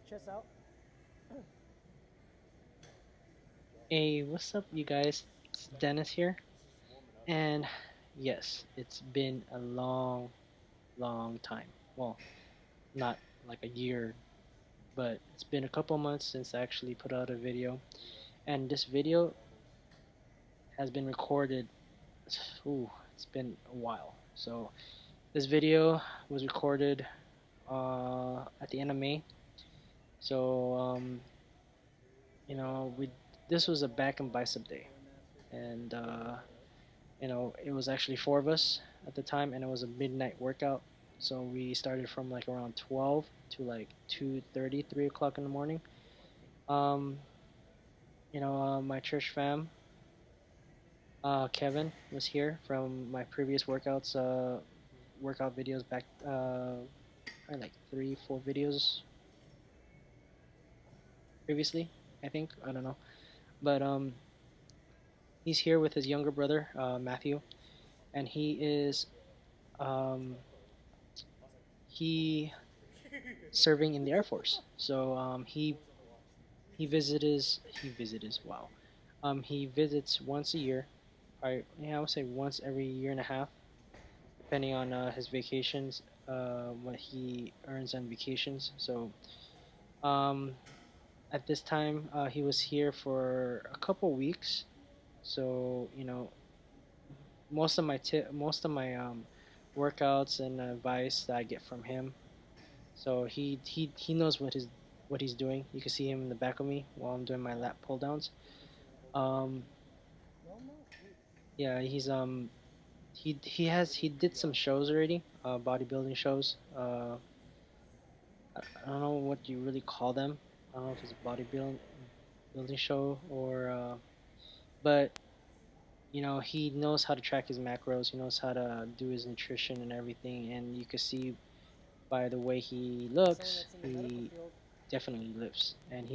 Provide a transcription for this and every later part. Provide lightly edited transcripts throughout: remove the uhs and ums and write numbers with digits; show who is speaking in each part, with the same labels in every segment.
Speaker 1: Chest out.
Speaker 2: Hey, what's up, you guys? It's Dennis here, and yes, it's been a long, long time. Well, not like a year, but it's been a couple months since I actually put out a video, and this video has been recorded. Ooh, it's been a while. So this video was recorded at the end of May. So we this was a back and bicep day, and it was actually four of us at the time, and it was a midnight workout. So we started from like around 12 to like 2:30, 3 o'clock in the morning. Um, my church fam, Kevin was here from my previous workout videos back, probably like 3, 4 videos previously, I think. I don't know, but he's here with his younger brother, Matthew, and um, he serving in the Air Force. So he visits once a year. I would say once every year and a half, depending on his vacations, what he earns on vacations. So um, at this time, he was here for a couple weeks. So most of my workouts and advice that I get from him. So he knows what he's doing. You can see him in the back of me while I'm doing my lat pull downs. Um, yeah, he did some shows already, bodybuilding shows. I don't know what you really call them. I don't know if it's a building show or but he knows how to track his macros. He knows how to do his nutrition and everything, and you can see by the way he
Speaker 1: Someone
Speaker 2: looks,
Speaker 1: that's in the medical
Speaker 2: he
Speaker 1: field.
Speaker 2: definitely lifts, and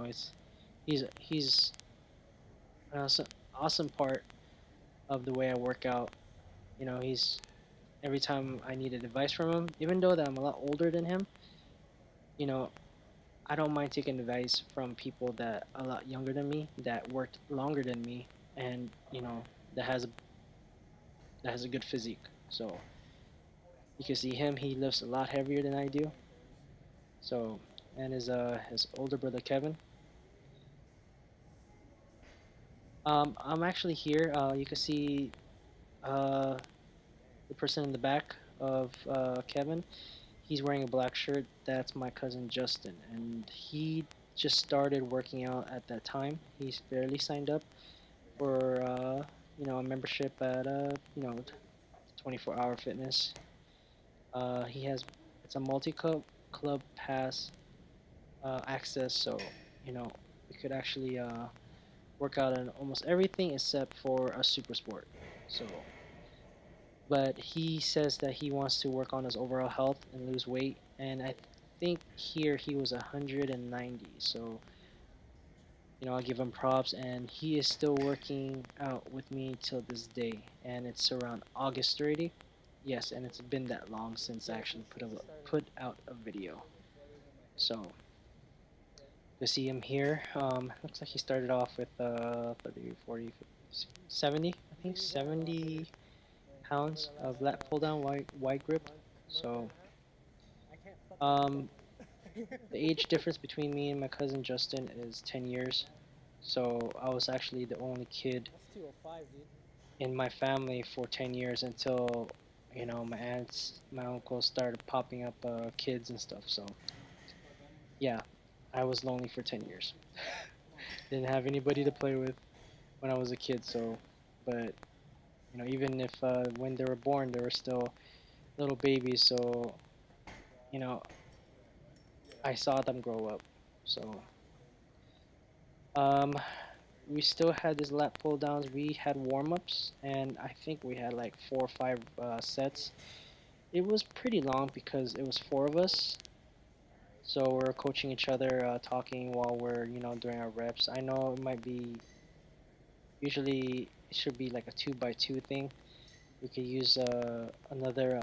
Speaker 2: it's he's an awesome part of the way I work out. He's every time I needed advice from him, even though that I'm a lot older than him, you know, I don't mind taking advice from people that are a lot younger than me, that worked longer than me, and that has a that has a good physique. So you can see him; he lifts a lot heavier than I do. So and his older brother Kevin. I'm actually here. You can see uh, the person in the back of Kevin. He's wearing a black shirt. That's my cousin Justin, and he just started working out at that time. He's barely signed up for a membership at 24-hour fitness. He has it's a multi club pass access, so we could actually work out on almost everything except for a super sport. So, but he says that he wants to work on his overall health and lose weight, and I think here he was 190. So I'll give him props, and he is still working out with me till this day, and it's around August 30. Yes, and it's been that long since I
Speaker 1: Yeah,
Speaker 2: actually
Speaker 1: since he started.
Speaker 2: put out a video. So to see him here, looks like he started off with 30, 40, 50, 70, I think 70 pounds of lat pull down wide grip. So
Speaker 1: I can't fucking
Speaker 2: um,
Speaker 1: jump.
Speaker 2: the age difference between me and my cousin Justin is 10 years. So I was actually the only kid
Speaker 1: That's 205, dude.
Speaker 2: in my family for 10 years until my aunts, my uncles started popping up kids and stuff. So yeah, I was lonely for 10 years. Didn't have anybody to play with when I was a kid. So, but even if when they were born, they were still little babies. So you know, I saw them grow up. So um, we still had this lat pull downs. We had warm ups, and I think we had like 4 or 5 sets. It was pretty long because it was four of us. So we're coaching each other, talking while we're doing our reps. I know it might be usually it should be like a 2 by 2 thing. We could use another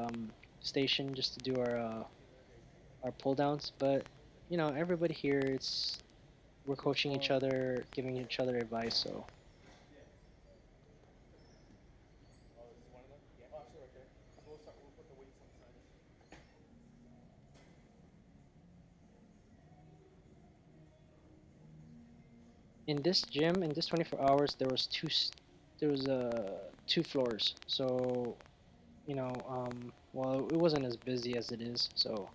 Speaker 2: station just to do our our pull downs. But everybody here, it's we're coaching each other, giving each other advice. So in this gym, in this 24 hours, there was two floors. So well, it wasn't as busy as it is. So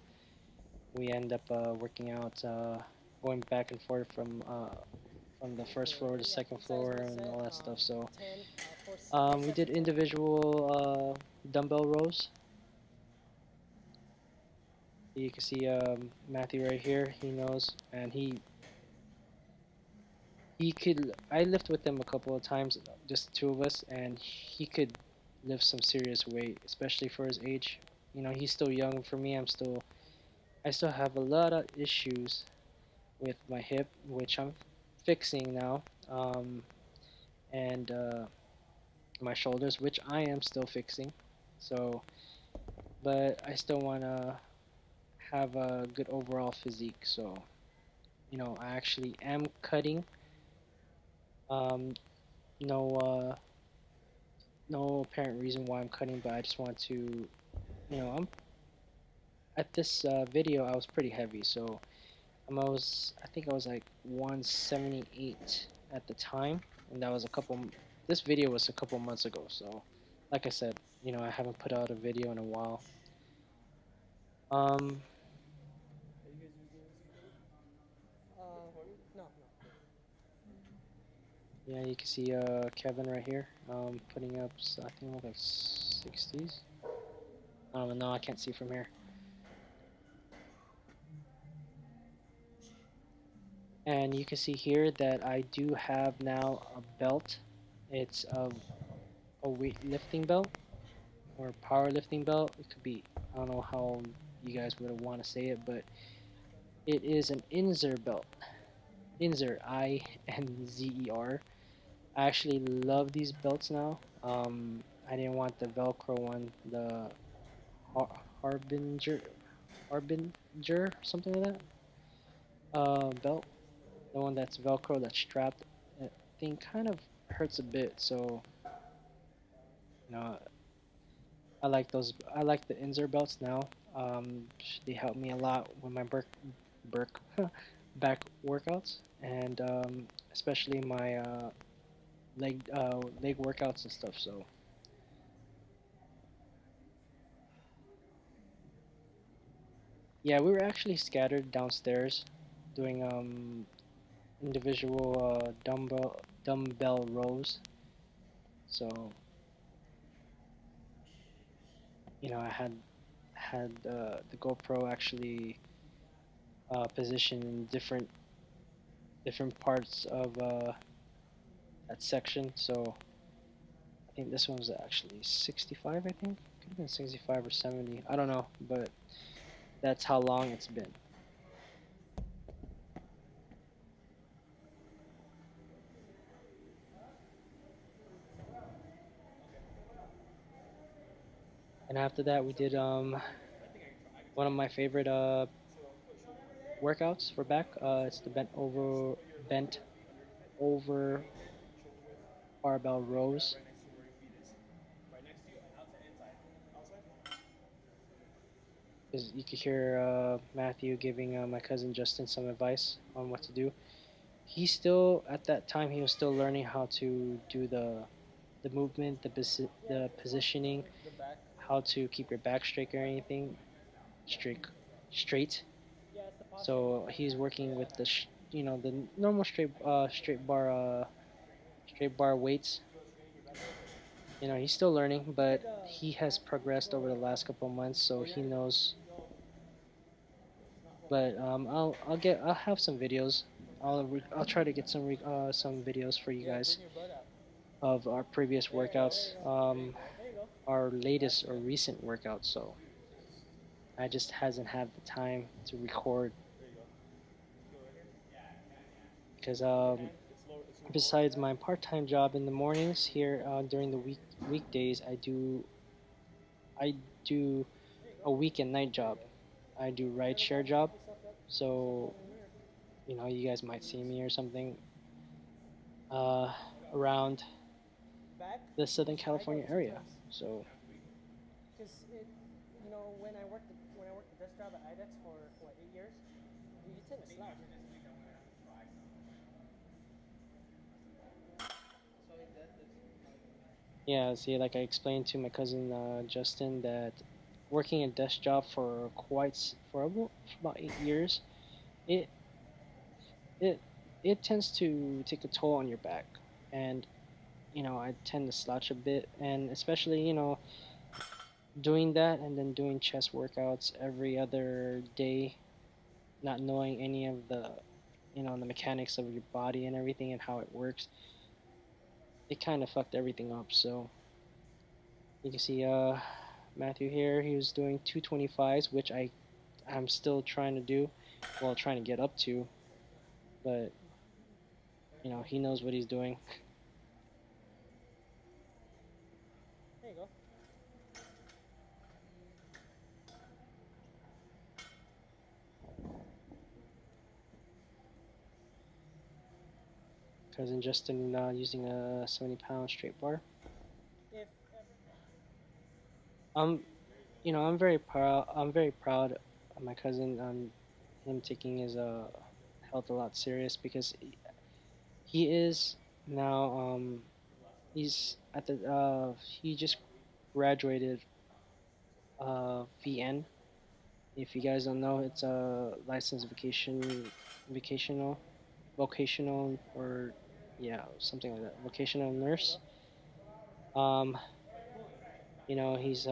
Speaker 2: we end up working out, going back and forth from the first floor to
Speaker 1: Yeah,
Speaker 2: second
Speaker 1: each size
Speaker 2: floor
Speaker 1: one
Speaker 2: and
Speaker 1: set,
Speaker 2: all that stuff. So
Speaker 1: 10 for
Speaker 2: we did
Speaker 1: biceps.
Speaker 2: individual dumbbell rows. You can see Matthew right here. He knows, and he could. I lift with him a couple of times, just two of us, and he could lift some serious weight, especially for his age. He's still young. For me, I still have a lot of issues with my hip, which I'm fixing now, and my shoulders, which I am still fixing. So, but I still want to have a good overall physique. So, I actually am cutting. Um, no, no apparent reason why I'm cutting, but I just want to, I'm at this video. I was pretty heavy, so I think I was like 178 at the time, and that was a couple. This video was a couple months ago, so like I said, I haven't put out a video in a while. Um,
Speaker 1: No, no.
Speaker 2: yeah, you can see Kevin right here, putting up, I think like 60s. No, I can't see from here. And you can see here that I do have now a belt. It's a weightlifting belt or powerlifting belt. It could be, I don't know how you guys would want to say it, but it is an Inzer belt. Inzer, Inzer. I actually love these belts now. I didn't want the Velcro one, the Harbinger, something like that. Belt, the one that's Velcro, that's strapped. That thing kind of hurts a bit, so you know, I like those. I like the Inzer belts now. They help me a lot with my Burk back workouts, and especially my leg workouts and stuff. So yeah, we were actually scattered downstairs doing individual dumbbell rows. So I had the GoPro actually positioned in different parts of that section. So I think this one was actually 65. I think could have been 65 or 70. I don't know, but that's how long it's been. And after that, we did one of my favorite workouts for back. It's the bent over barbell rows. You could hear Matthew giving my cousin Justin some advice on what to do. He still, at that time, he was still learning how to do the movement, the positioning,
Speaker 1: The back.
Speaker 2: how to keep your back straight or anything straight straight.
Speaker 1: Yeah, it's the posture.
Speaker 2: So he's working with the normal straight bar weights. He's still learning, but he has progressed over the last couple of months, so he knows. But I'll have some videos. I'll try to get some videos for you
Speaker 1: Yeah,
Speaker 2: guys
Speaker 1: bring your butt out.
Speaker 2: of our previous
Speaker 1: There you go, there
Speaker 2: workouts,
Speaker 1: you go. There you go.
Speaker 2: our
Speaker 1: That's
Speaker 2: latest or
Speaker 1: good.
Speaker 2: recent workouts. So I just hasn't had the time to record because besides my part-time job in the mornings here during the weekdays, I do a week and night job. I do
Speaker 1: There we
Speaker 2: rideshare
Speaker 1: go.
Speaker 2: job,
Speaker 1: Help yourself, yep.
Speaker 2: so
Speaker 1: Something in here.
Speaker 2: you guys might see me or something uh, around
Speaker 1: Back,
Speaker 2: the Southern
Speaker 1: I go
Speaker 2: California
Speaker 1: two
Speaker 2: area.
Speaker 1: times.
Speaker 2: So
Speaker 1: Because it, when I worked the desk job at IDEX for what 8 years, you tend to slouch.
Speaker 2: yeah, see, like I explained to my cousin Justin that working a desk job for for about 8 years, it it it tends to take a toll on your back, and I tend to slouch a bit, and especially doing that and then doing chest workouts every other day, not knowing any of the mechanics of your body and everything and how it works, it kind of fucked everything up. So you can see Matthew here, he was doing 225s, which I'm still trying to do, well, trying to get up to, but he knows what he's doing.
Speaker 1: There you go.
Speaker 2: Cousin Justin using a 70-pound straight bar.
Speaker 1: If
Speaker 2: I'm I'm very proud. I'm very proud of my cousin on him taking his health a lot serious, because he is now he's at the he just graduated VN. If you guys don't know, it's a licensed vocational vocational or yeah, something like that, vocational nurse. Um,
Speaker 1: no, it's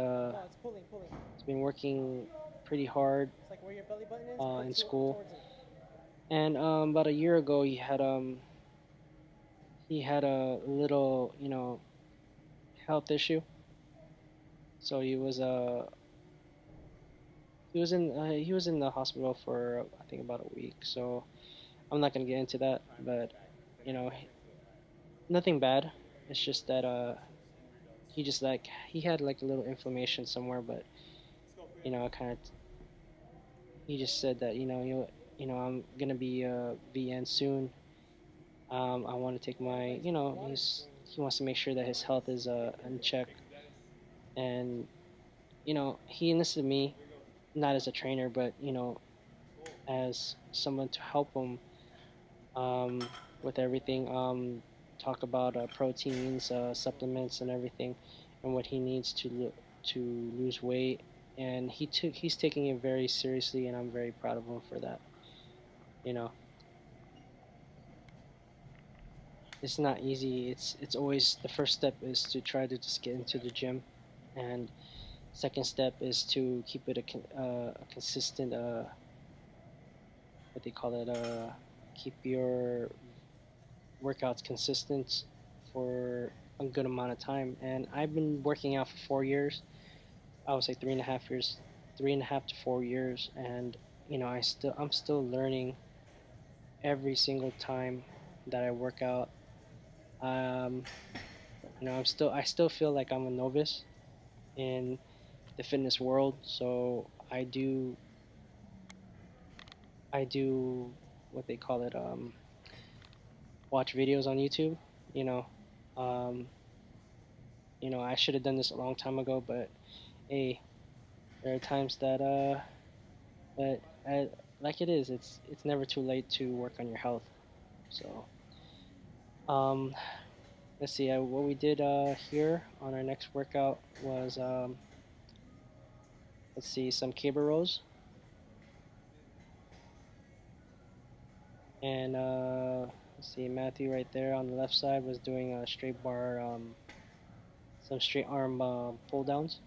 Speaker 1: pulling.
Speaker 2: he's been working pretty hard
Speaker 1: It's like where your belly button is. Pull
Speaker 2: in school,
Speaker 1: towards it.
Speaker 2: and about a year ago he had a little health issue, so he was in the hospital for I think about a week. So I'm not gonna get into that, but you know nothing bad. It's just that he had like a little inflammation somewhere, but kind of he just said that I'm gonna be VN soon. I want to take my he wants to make sure that his health is in check, and he enlisted me not as a trainer, but as someone to help him with everything. Talk about proteins, supplements, and everything, and what he needs to lose weight. And he's taking it very seriously, and I'm very proud of him for that. You know, it's not easy. It's always the first step is to try to just get into the gym, and second step is to keep it a consistent what they call it keep your workouts consistent for a good amount of time. And I've been working out for 4 years. I would say 3.5 years, 3.5 to 4 years, and I'm still learning every single time that I work out. Um, I still feel like I'm a novice in the fitness world, so I do what they call it watch videos on YouTube. You know, um, I should have done this a long time ago, but hey, there are times that but like it is, it's never too late to work on your health. So um, let's see. What we did here on our next workout was let's see, some cable rows, and let's see, Matthew right there on the left side was doing a straight bar, some straight arm pull downs,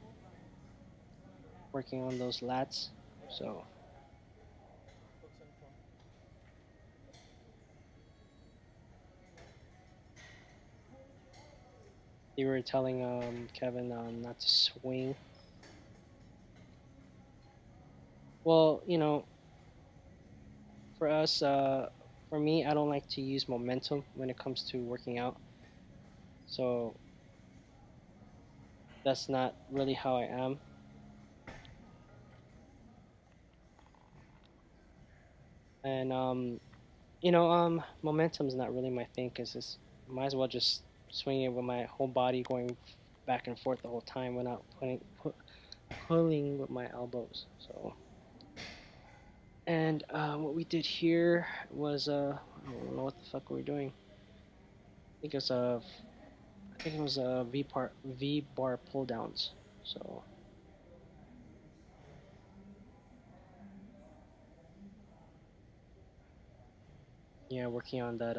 Speaker 2: working on those lats. So you were telling Kevin not to swing. Well, for us, for me, I don't like to use momentum when it comes to working out. So that's not really how I am. And momentum's not really my thing because it's might as well just swing it with my whole body going back and forth the whole time without pulling with my elbows. So, and what we did here was I don't know what the fuck we were doing. I think it was V bar pull downs. So yeah, working on that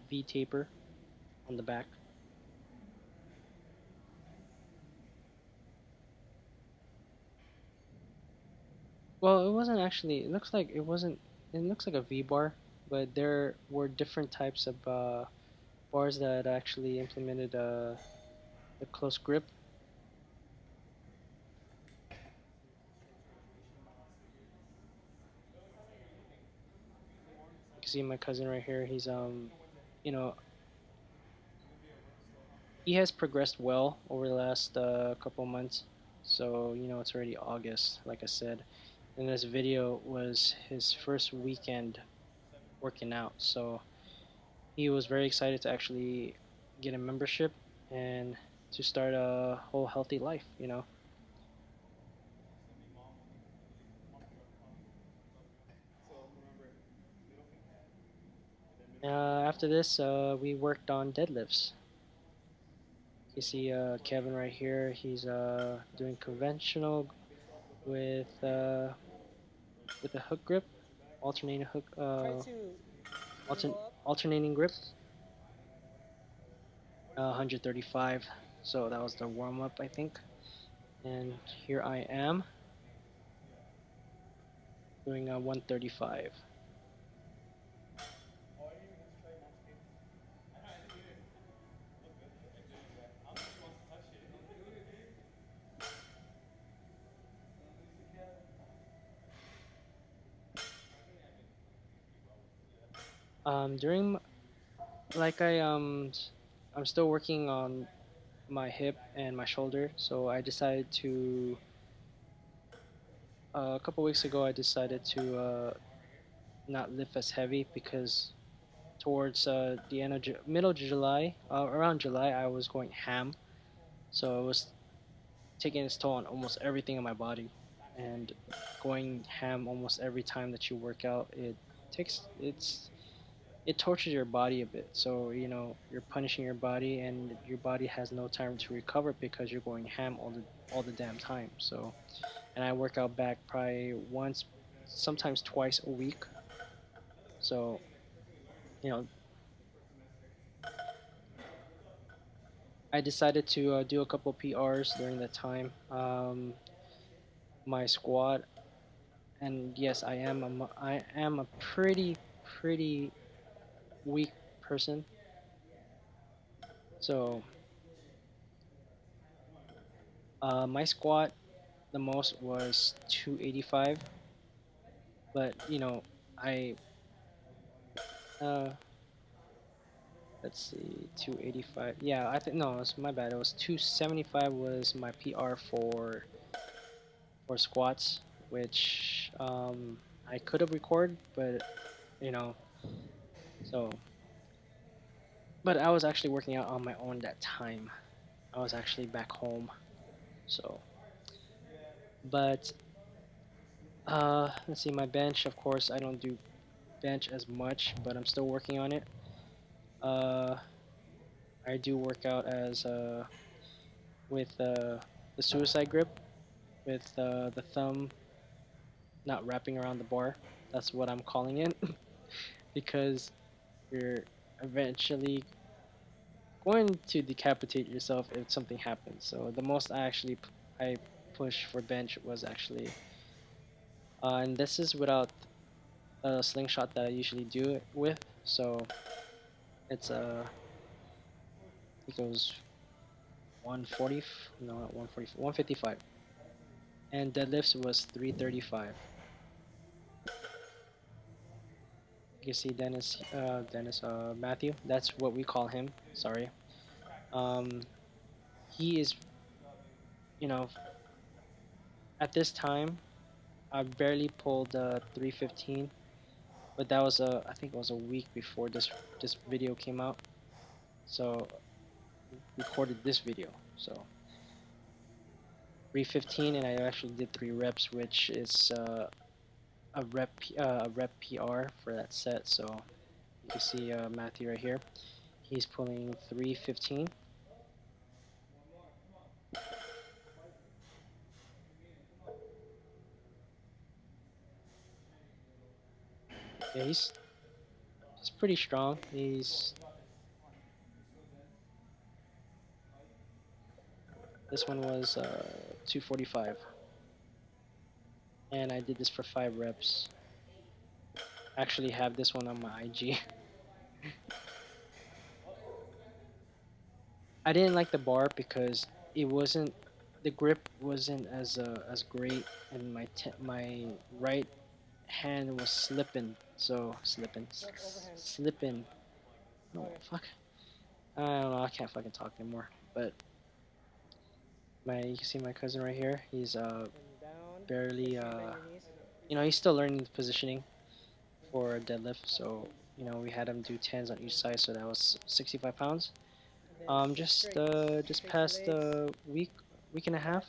Speaker 2: V taper on the back. Well, it wasn't actually. It looks like it wasn't. It looks like a V bar, but there were different types of bars that actually implemented a close grip. You can see my cousin right here. You know, he has progressed well over the last couple months. So it's already August, like I said, and this video was his first weekend working out. So he was very excited to actually get a membership and to start a whole healthy life. After this, we worked on deadlifts. You see Kevin right here. He's doing conventional with uh, with a hook grip, alternating hook,
Speaker 1: Try to
Speaker 2: altern
Speaker 1: go up.
Speaker 2: alternating grip, 135. So that was the warm up, I think. And here I am doing a 135. During like I'm still working on my hip and my shoulder, so I decided to a couple weeks ago I decided to not lift as heavy because towards the end of middle of July, around July, I was going ham, so it was taking its toll on almost everything in my body, and going ham almost every time that you work out, takes it's it tortures your body a bit. So you're punishing your body, and your body has no time to recover because you're going ham all the damn time. So, and I work out back probably once, sometimes twice a week. So you know I decided to do a couple PRs during that time. My squat, and yes, I am a pretty weak person. So my squat, the most was 285, but I uh, let's see, 285. Yeah, I think no, it's my bad. It was 275 was my PR for squats, which I could have recorded, but you know, so but I was actually working out on my own that time. I was actually back home. So, but let's see, my bench, of course, I don't do bench as much, but I'm still working on it. Uh, I do work out as with the suicide grip, with the thumb not wrapping around the bar. That's what I'm calling it because you're eventually going to decapitate yourself if something happens. So the most I pushed for bench was actually, and this is without a slingshot that I usually do it with. So it's it goes 140, no, not 140, 155, and deadlifts was 335. You see Matthew. That's what we call him. Sorry. Um, he is, you know, at this time, I barely pulled 315, but that was I think it was a week before this video came out. So recorded this video. So 315, and I actually did 3 reps, which is a rep PR for that set. So you can see Matthew right here. He's pulling 315. Yeah, he's pretty strong. This one was 245, and I did this for 5 reps. I actually have this one on my IG. I didn't like the bar because it wasn't the grip wasn't as great, and my right hand was slipping. No, fuck. I don't know. I can't fucking talk anymore. But you can see my cousin right here. He's barely he's still learning the positioning for a deadlift. So we had him do tens on each side. So that was 65 pounds. Just past a week and a half.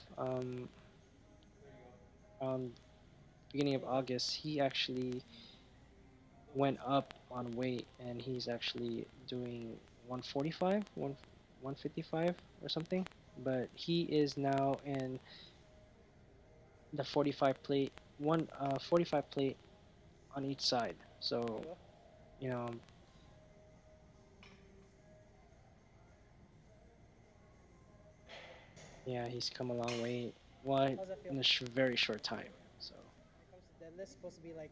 Speaker 2: Beginning of August, he actually went up on weight, and he's actually doing 145, 155 or something. But he is now in the 45 plate, 45 plate on each side. So you know, yeah, he's come a long way. Well, in a very short time. So
Speaker 1: When it comes to deadlift, supposed to be like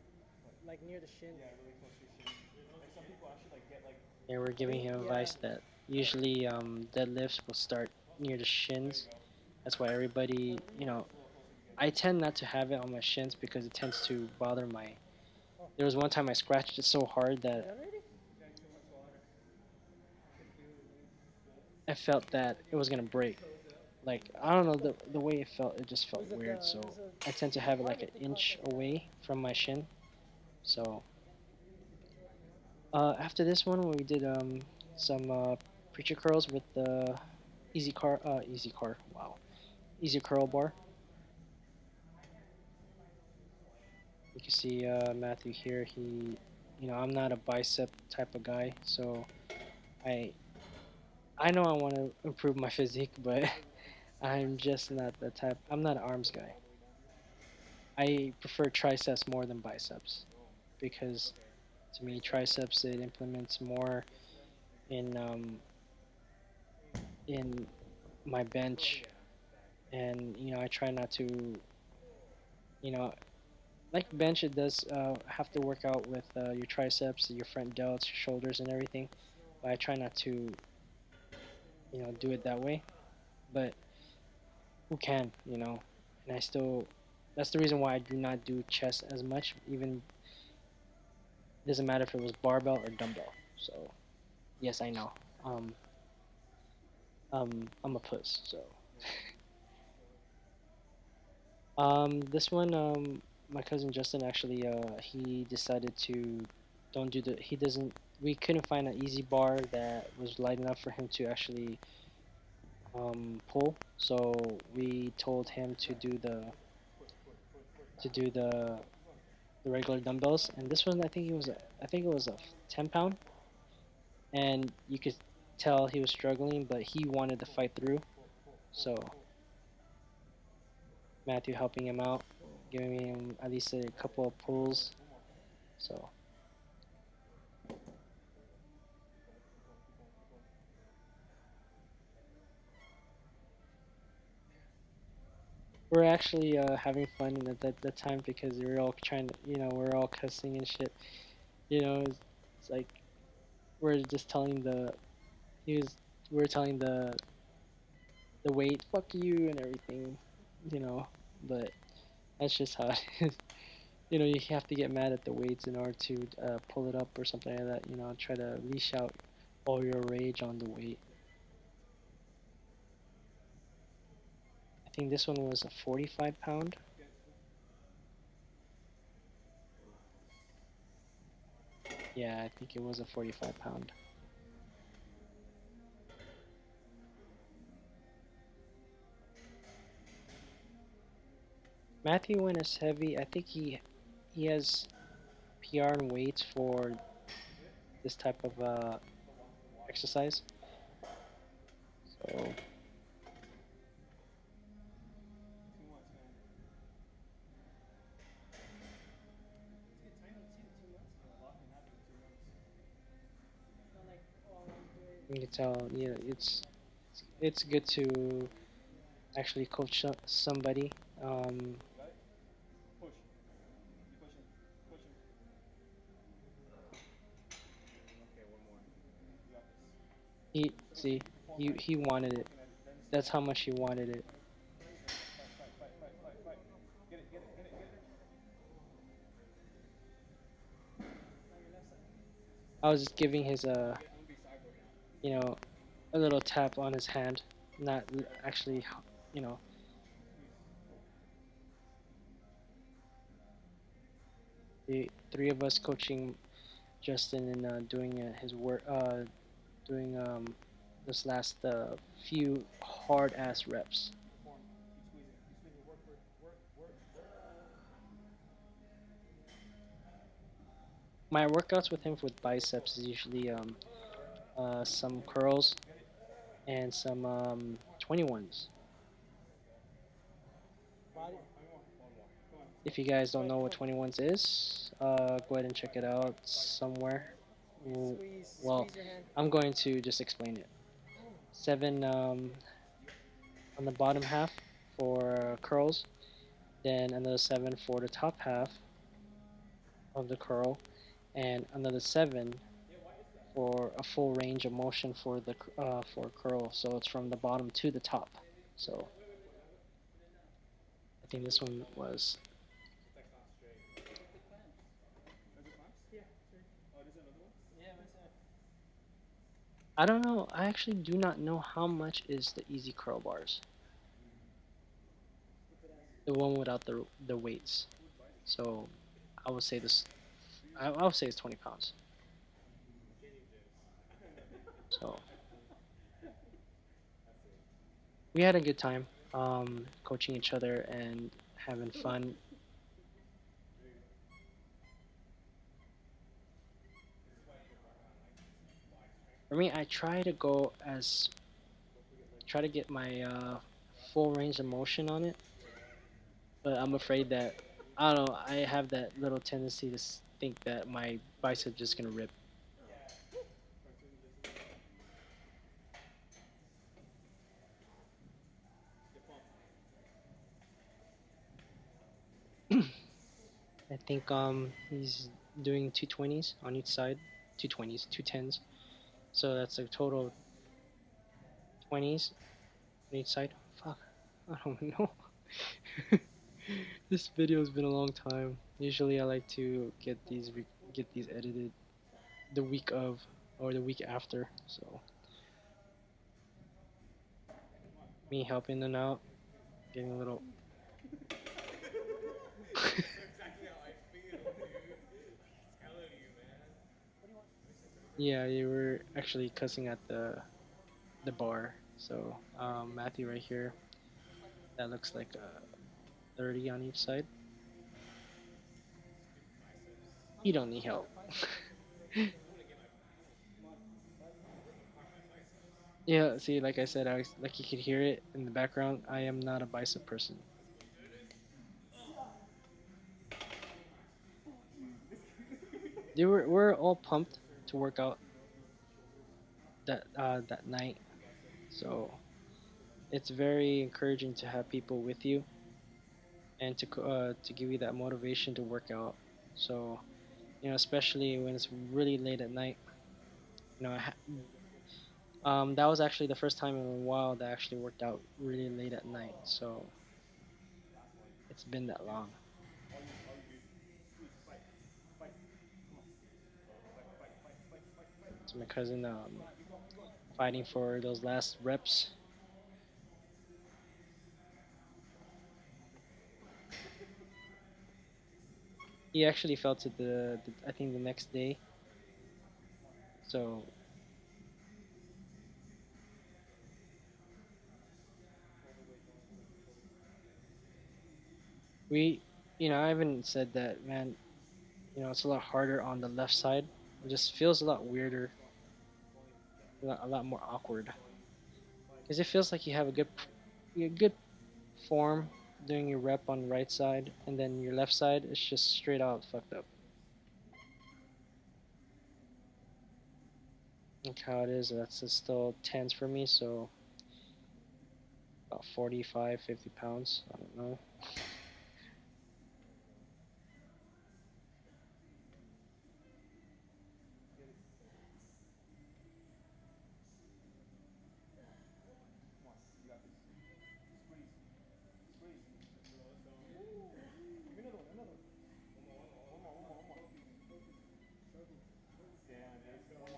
Speaker 1: near the shin. Yeah, really close to your shin. Like some people actually like get like.
Speaker 2: yeah, we're giving him advice that usually deadlifts will start near the shins. That's why everybody, I tend not to have it on my shins because it tends to bother my. There was one time I scratched it so hard that I felt that it was gonna break. Like I don't know the way it felt, it just felt weird. So I tend to have it like an inch away from my shin. So after this one, we did some preacher curls with the easy curl bar. You can see Matthew here. I'm not a bicep type of guy, so I I know I want to improve my physique, but I'm just not the type. I'm not an arms guy. I prefer triceps more than biceps because to me triceps it implements more in in my bench, and I try not to you know like bench it does have to work out with your triceps, your front delts, your shoulders, and everything. But I try not to do it that way. But who can, and I still that's the reason why I do not do chest as much. Even it doesn't matter if it was barbell or dumbbell. So yes, I know. Um, I'm a puss. So this one, my cousin Justin actually, he decided to don't do the. He doesn't. We couldn't find an easy bar that was light enough for him to actually pull. So we told him to do the regular dumbbells, and this one I think it was a 10 pound, and you could tell he was struggling, but he wanted to fight through. So Matthew helping him out, giving him at least a couple of pulls. So we're actually having fun at that time because we're all trying to, we're all cussing and shit. It's like we're just telling he was, we're telling the weight, fuck you and everything, you know. But that's just how it is. You have to get mad at the weights in order to pull it up or something like that. Try to leash out all your rage on the weight. I think this one was a 45 pound. Yeah, I think it was a 45 pound. Matthew went as heavy. I think he has PR and weights for this type of exercise. So
Speaker 1: Too much, man. It's a good time. See the 2 months. A lot can happen in 2 months. It's not like, oh, I want to do it.
Speaker 2: you can tell, it's good to actually coach somebody. Um,
Speaker 1: You got it? Push. You push him. Push him. Okay, one more. You got this.
Speaker 2: he
Speaker 1: Look at
Speaker 2: see
Speaker 1: fall
Speaker 2: he
Speaker 1: back.
Speaker 2: he wanted
Speaker 1: You're
Speaker 2: it.
Speaker 1: looking at it. Then step
Speaker 2: That's
Speaker 1: back.
Speaker 2: how much he wanted it.
Speaker 1: Fight, fight, fight, fight, fight, fight. Get it, get it, get it, get it. Now your left side.
Speaker 2: I was just giving his
Speaker 1: I'm gonna be sideboard now.
Speaker 2: you know a little tap on his hand, not actually you know the three of us coaching Justin and doing his work, doing this last few hard ass reps.
Speaker 1: Form. Keep squeezing. Keep squeezing. Work, work, work, work, work.
Speaker 2: My workouts with him with biceps is usually some curls
Speaker 1: Get it.
Speaker 2: and some 21s.
Speaker 1: Body. One more. One more. Come on.
Speaker 2: If you guys don't
Speaker 1: Spread.
Speaker 2: know what
Speaker 1: Come.
Speaker 2: 21s is, go ahead and check it out somewhere. Well,
Speaker 1: Squeeze your hand.
Speaker 2: I'm going to just explain it. 7 on the bottom half for curls, then another 7 for the top half of the curl, and another 7 for a full range of motion for the for curl. So it's from the bottom to the top. So I think this one was.
Speaker 1: That's not straight. Check the clamps. Is it clamps? Yeah, sure. Oh, there's another one? Yeah, that's it.
Speaker 2: I don't know. I actually do not know how much is the easy curl bars. The one without the weights. So I would say this. I would say it's 20 pounds. So we had a good time coaching each other and having fun. For me, I try to get my full range of motion on it, but I'm afraid that I don't know. I have that little tendency to think that my bicep just gonna rip. I think he's doing 220s on each side, 220s, 210s. So that's a total of 20s on each side. Fuck, I don't know. This video's been a long time. Usually I like to get these edited the week of or the week after. So me helping them out, getting a little.
Speaker 1: Exactly how I feel, dude. Telling you, man.
Speaker 2: Yeah, you were actually cussing at the bar. So Matthew right here, that looks like 30 on each side. He don't need help. Yeah, see, like I said, like you could hear it in the background. I am not a bicep person. We're all pumped to work out that night. So it's very encouraging to have people with you and to give you that motivation to work out. So especially when it's really late at night. That was actually the first time in a while that I actually worked out really late at night. So it's been that long. So my cousin fighting for those last reps. He actually felt it I think the next day. So we, I haven't said that, man. It's a lot harder on the left side. It just feels a lot weirder, a lot more awkward. Because it feels like you have a good form doing your rep on the right side, and then your left side is just straight out fucked up. Like how it is, that's still tense for me, so about 45, 50 pounds. I don't know.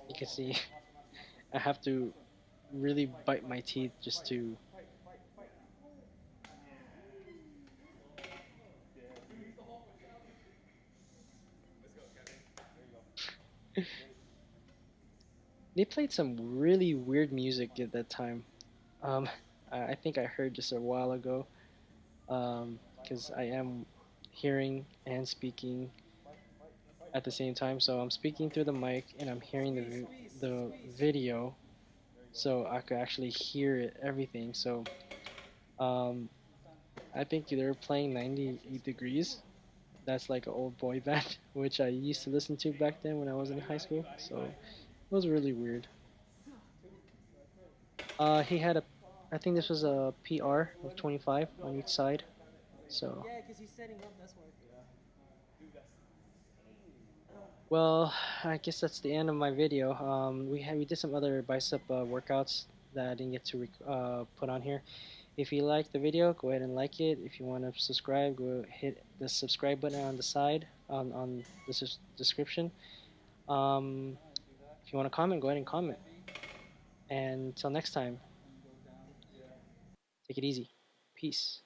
Speaker 2: You can see I have to really bite my teeth just to. They played some really weird music at that time. Um, I think I heard just a while ago. Because I am hearing and speaking at the same time. So I'm speaking through the mic and I'm hearing the video, so I could actually hear it, everything. So um, I think they're playing 98 Degrees. That's like an old boy band, which I used to listen to back then when I was in high school. So it was really weird. He had I think this was a PR of 25 on each side. So,
Speaker 1: Yeah, because he's setting up. That's why.
Speaker 2: well, I guess that's the end of my video. We did some other bicep workouts that I didn't get to put on here. If you like the video, go ahead and like it. If you want to subscribe, go hit the subscribe button on the side on the description. Um, if you want to comment, go ahead and comment. And until next time, take it easy. Peace.